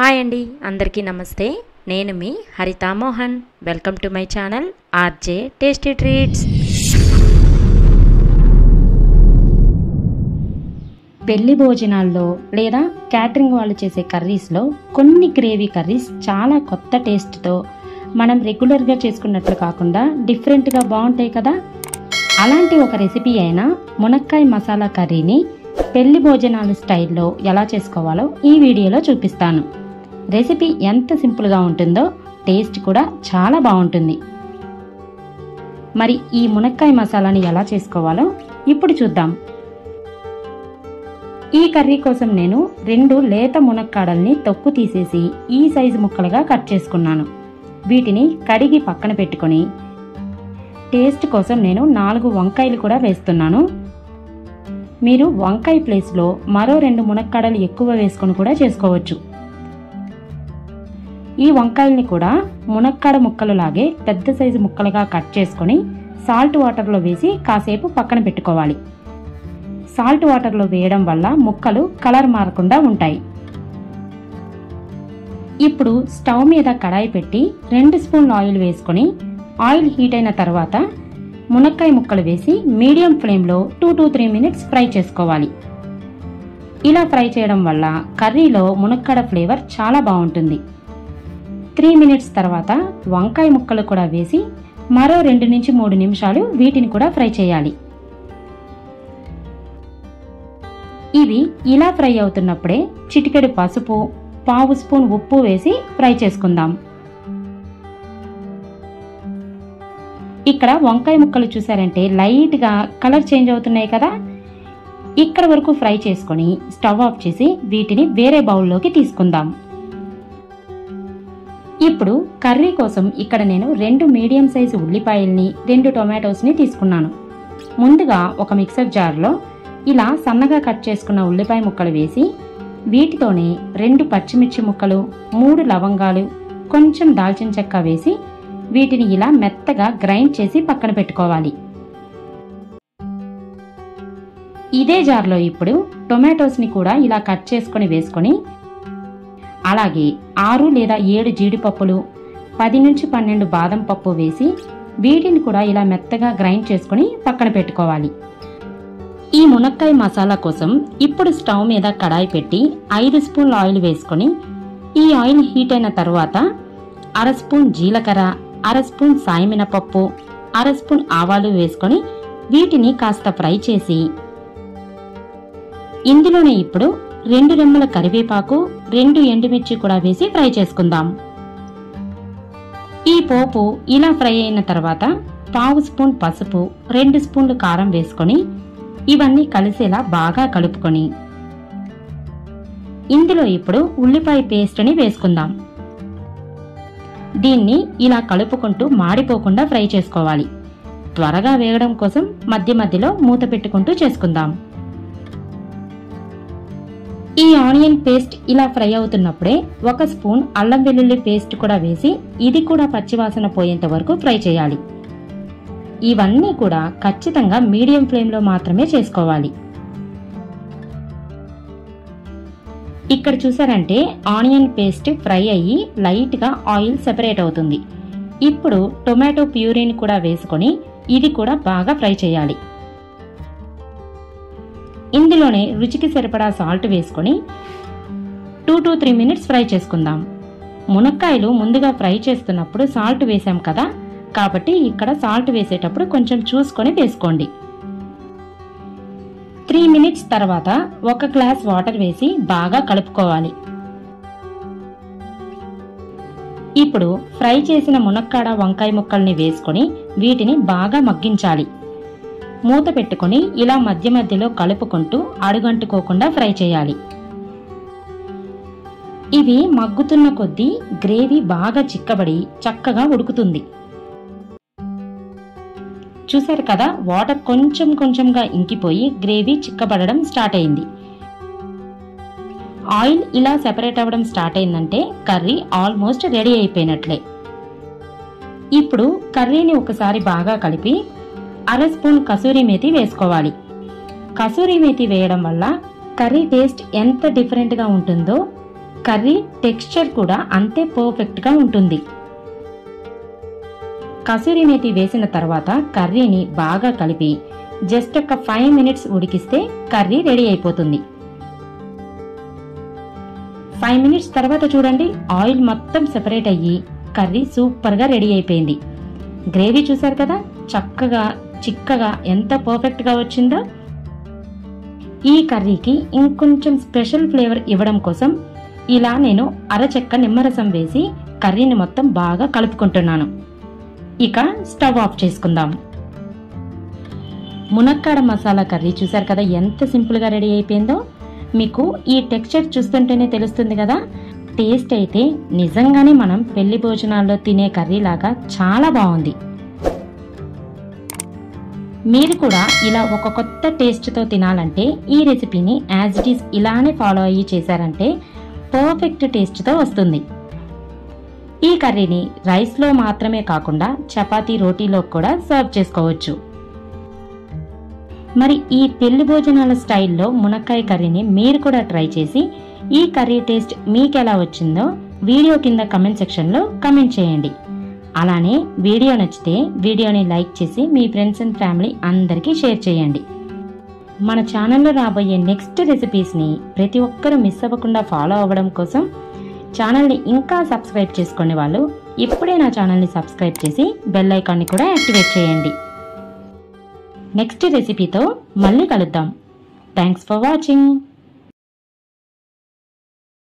Hi అండి, అందరికీ నమస్తే. నేను మీ Haritha Mohan. Welcome to my channel RJ tasty treats. పెళ్లి భోజనాల్లో లేదా క్యాటరింగ్ వాళ్ళు చేసే కర్రీస్లో కొన్ని గ్రేవీ కర్రీస్ చాలా కొత్త టేస్ట్తో మనం రెగ్యులర్గా చేసుకున్నట్లు కాకుండా డిఫరెంట్గా బాగుంటాయి కదా. అలాంటి ఒక రెసిపీ అయిన మునక్కాయ మసాలా కర్రీని పెళ్లి భోజనాల స్టైల్లో ఎలా చేసుకోవాలో ఈ వీడియోలో చూపిస్తాను. రెసిపీ ఎంత సింపుల్గా ఉంటుందో టేస్ట్ కూడా చాలా బాగుంటుంది. మరి ఈ మునక్కాయ మసాలాని ఎలా చేసుకోవాలో ఇప్పుడు చూద్దాం. ఈ కర్రీ కోసం నేను 2 లేత మునక్కాడల్ని తొక్కు తీసేసి ఈ సైజు ముక్కలుగా కట్ చేసుకున్నాను. వీటిని కడిగి పక్కన పెట్టుకొని టేస్ట్ కోసం నేను 4 వంకాయలు కూడా వేస్తున్నాను. మీరు వంకాయ ప్లేస్లో మరో 2 మునక్కాడలు ఎక్కువ వేసుకొని కూడా చేసుకోవచ్చు. ఈ వంకాయల్ని కూడా మునక్కాడ ముక్కలు లాగే పెద్ద సైజు ముక్కలుగా కట్ చేసుకొని సాల్ట్ వాటర్లో వేసి కాసేపు పక్కన పెట్టుకోవాలి. సాల్ట్ వాటర్లో వేయడం వల్ల ముక్కలు కలర్ మారకుండా ఉంటాయి. ఇప్పుడు స్టవ్ మీద కడాయి పెట్టి 2 స్పూన్ల ఆయిల్ వేసుకొని ఆయిల్ హీట్ అయిన తర్వాత మునక్కాయ ముక్కలు వేసి మీడియం ఫ్లేమ్లో 2 to 3 మినిట్స్ ఫ్రై చేసుకోవాలి. ఇలా ఫ్రై చేయడం వల్ల కర్రీలో మునక్కాడ ఫ్లేవర్ చాలా బాగుంటుంది. 3 మినిట్స్ తర్వాత వంకాయ ముక్కలు కూడా వేసి మరో 2 నుంచి 3 నిమిషాలు వీటిని కూడా ఫ్రై చేయాలి. ఇవి ఇలా ఫ్రై అవుతున్నప్పుడే చిటికెడు పసుపు, 1/2 స్పూన్ ఉప్పు వేసి ఫ్రై చేసుకుందాం. ఇక్కడ వంకాయ ముక్కలు చూసారంటే లైట్గా కలర్ చేంజ్ అవుతున్నాయి కదా. ఇక్కడ వరకు ఫ్రై చేసుకొని స్టవ్ ఆఫ్ చేసి వీటిని వేరే బౌల్లోకి తీసుకుందాం. ఇప్పుడు కర్రీ కోసం ఇక్కడ నేను 2 మీడియం సైజు ఉల్లిపాయల్ని 2 టొమాటోస్ని తీసుకున్నాను. ముందుగా ఒక మిక్సర్ జార్లో ఇలా సన్నగా కట్ చేసుకున్న ఉల్లిపాయ ముక్కలు వేసి వీటితోనే 2 పచ్చిమిర్చి ముక్కలు, 3 లవంగాలు, కొంచెం దాల్చిన చెక్క వేసి వీటిని ఇలా మెత్తగా గ్రైండ్ చేసి పక్కన పెట్టుకోవాలి. ఇదే జార్లో ఇప్పుడు టొమాటోస్ని కూడా ఇలా కట్ చేసుకొని వేసుకొని అలాగే 6 లేదా 7 జీడిపప్పులు, 10 నుంచి 12 బాదం పప్పు వేసి వీటిని కూడా ఇలా మెత్తగా గ్రైండ్ చేసుకొని పక్కన పెట్టుకోవాలి. ఈ మునక్కాయ మసాలా కోసం ఇప్పుడు స్టవ్ మీద కడాయి పెట్టి 5 స్పూన్ల ఆయిల్ వేసుకొని ఈ ఆయిల్ హీట్ అయిన తర్వాత 1/2 స్పూన్ జీలకర్ర, 1/2 స్పూన్ సాయమినపప్పు, 1/2 స్పూన్ ఆవాలు వేసుకొని వీటిని కాస్త ఫ్రై చేసి ఇందులోనే ఇప్పుడు 2 రెమ్మల కరివేపాకు, 2 ఎండుమిర్చి కూడా వేసి ఫ్రై చేసుకుందాం. ఈ పోపు ఇలా ఫ్రై అయిన తర్వాత 1/2 స్పూన్ పసుపు, 2 స్పూన్లు కారం వేసుకొని ఇవన్నీ కలిసేలా బాగా కలుపుకొని ఇందులో ఇప్పుడు ఉల్లిపాయ పేస్ట్ని వేసుకుందాం. దీన్ని ఇలా కలుపుకుంటూ మాడిపోకుండా ఫ్రై చేసుకోవాలి. త్వరగా వేగడం కోసం మధ్య మధ్యలో మూత పెట్టుకుంటూ చేసుకుందాం. ఈ ఆనియన్ పేస్ట్ ఇలా ఫ్రై అవుతున్నప్పుడే 1 స్పూన్ అల్లం వెల్లుల్లి పేస్ట్ కూడా వేసి ఇది కూడా పచ్చివాసన పోయేంత వరకు ఫ్రై చేయాలి. ఇవన్నీ కూడా ఖచ్చితంగా మీడియం ఫ్లేమ్లో మాత్రమే చేసుకోవాలి. ఇక్కడ చూసారంటే ఆనియన్ పేస్ట్ ఫ్రై అయ్యి లైట్గా ఆయిల్ సెపరేట్ అవుతుంది. ఇప్పుడు టొమాటో ప్యూరీని కూడా వేసుకొని ఇది కూడా బాగా ఫ్రై చేయాలి. ఇందులోనే రుచికి సరిపడా సాల్ట్ వేసుకొని 2 to 3 మినిట్స్ ఫ్రై చేసుకుందాం. మునక్కాయలు ముందుగా ఫ్రై చేస్తున్నప్పుడు సాల్ట్ వేసాం కదా, కాబట్టి ఇక్కడ సాల్ట్ వేసేటప్పుడు కొంచెం చూసుకొని వేసుకోండి. 3 మినిట్స్ తర్వాత 1 గ్లాస్ వాటర్ వేసి బాగా కలుపుకోవాలి. ఇప్పుడు ఫ్రై చేసిన మునక్కాడ వంకాయ ముక్కల్ని వేసుకొని వీటిని బాగా మగ్గించాలి. మూత పెట్టుకొని ఇలా మధ్య మధ్యలో కలుపుకుంటూ అడుగంటుకోకుండా ఫ్రై చేయాలి. ఇవి మగ్గుతున్న కొద్దీ గ్రేవీ బాగా చిక్కబడి చక్కగా ఉడుకుతుంది. చూసారు కదా, వాటర్ కొంచెం కొంచెంగా ఇంకిపోయి గ్రేవీ చిక్కబడడం స్టార్ట్ అయింది. ఆయిల్ ఇలా సెపరేట్ అవ్వడం స్టార్ట్ అయిందంటే కర్రీ ఆల్మోస్ట్ రెడీ అయిపోయినట్లే. ఇప్పుడు కర్రీని ఒకసారి బాగా కలిపి 1/2 స్పూన్ కసూరి మేతి వేసుకోవాలి. కసూరి మేతి వేయడం వల్ల కర్రీ టేస్ట్ ఎంత డిఫరెంట్గా ఉంటుందో కర్రీ టెక్స్చర్ కూడా అంతే పర్ఫెక్ట్గా ఉంటుంది. కసూరి మేతి వేసిన తర్వాత కర్రీని బాగా కలిపి జస్ట్ ఒక 5 మినిట్స్ ఉడికిస్తే కర్రీ రెడీ అయిపోతుంది. 5 మినిట్స్ తర్వాత చూడండి, ఆయిల్ మొత్తం సెపరేట్ అయ్యి కర్రీ సూపర్గా రెడీ అయిపోయింది. గ్రేవీ చూసారు కదా, చక్కగా చిక్కగా ఎంత పర్ఫెక్ట్గా వచ్చిందో. ఈ కర్రీకి ఇంకొంచెం స్పెషల్ ఫ్లేవర్ ఇవ్వడం కోసం ఇలా నేను అరచెక్క నిమ్మరసం వేసి కర్రీని మొత్తం బాగా కలుపుకుంటున్నాను. ఇక స్టవ్ ఆఫ్ చేసుకుందాం. మునక్కాడ మసాలా కర్రీ చూసారు కదా ఎంత సింపుల్గా రెడీ అయిపోయిందో. మీకు ఈ టెక్స్చర్ చూస్తుంటేనే తెలుస్తుంది కదా, టేస్ట్ అయితే నిజంగానే మనం పెళ్లి భోజనాల్లో తినే కర్రీ లాగా చాలా బాగుంది. మీరు కూడా ఇలా ఒక కొత్త టేస్ట్తో తినాలంటే ఈ రెసిపీని యాజ్ ఇట్ ఈస్ ఇలానే ఫాలో అయ్యి చేశారంటే పర్ఫెక్ట్ టేస్ట్తో వస్తుంది. ఈ కర్రీని రైస్లో మాత్రమే కాకుండా చపాతీ రోటీలో కూడా సర్వ్ చేసుకోవచ్చు. మరి ఈ పెళ్లి భోజనాల స్టైల్లో మునక్కాయ కర్రీని మీరు కూడా ట్రై చేసి ఈ కర్రీ టేస్ట్ మీకు ఎలా వచ్చిందో వీడియో కింద కమెంట్ సెక్షన్లో కమెంట్ చేయండి. అలానే వీడియో నచ్చితే వీడియోని లైక్ చేసి మీ ఫ్రెండ్స్ అండ్ ఫ్యామిలీ అందరికీ షేర్ చేయండి. మన ఛానల్లో రాబోయే నెక్స్ట్ రెసిపీస్ని ప్రతి ఒక్కరూ మిస్ అవ్వకుండా ఫాలో అవ్వడం కోసం ఛానల్ని ఇంకా సబ్స్క్రైబ్ చేసుకునే వాళ్ళు ఇప్పుడే నా ఛానల్ని సబ్స్క్రైబ్ చేసి బెల్ ఐకాన్ని కూడా యాక్టివేట్ చేయండి. నెక్స్ట్ రెసిపీతో మళ్ళీ కలుద్దాం. Thanks for watching.